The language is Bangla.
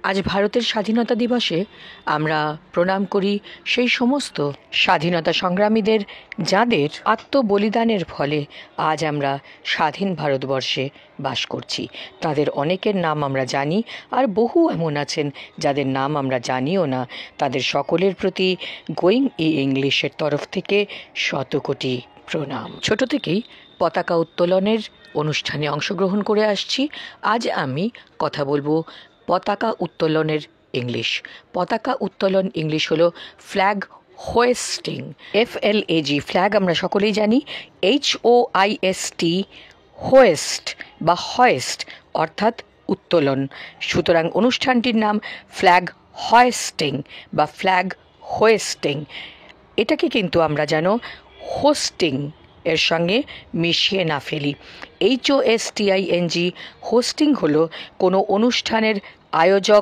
আজ ভারতের স্বাধীনতা দিবসে আমরা প্রণাম করি সেই সমস্ত স্বাধীনতা সংগ্রামীদের যাদের আত্মবলিদানের ফলে আজ আমরা স্বাধীন ভারতবর্ষে বাস করছি। তাদের অনেকের নাম আমরা জানি, আর বহু এমন আছেন যাদের নাম আমরা জানিও না। তাদের সকলের প্রতি গোয়িং ইংলিশের তরফ থেকে শতকোটি প্রণাম। ছোট থেকেই পতাকা উত্তোলনের অনুষ্ঠানে অংশগ্রহণ করে আসছি। আজ আমি কথা বলবো পতাকা উত্তোলনের ইংলিশ। পতাকা উত্তোলন ইংলিশ হলো ফ্ল্যাগ হোয়েস্টিং। FLAG ফ্ল্যাগ আমরা সকলেই জানি, HOIST হোয়েস্ট বা হয়েস্ট অর্থাৎ উত্তোলন। সুতরাং অনুষ্ঠানটির নাম ফ্ল্যাগ হয়েস্টিং বা ফ্ল্যাগ হোয়েস্টিং। এটাকে কিন্তু আমরা যেন হোস্টিং এর সঙ্গে মিশিয়ে না ফেলি। HOSTING হোস্টিং হলো কোনো অনুষ্ঠানের আয়োজক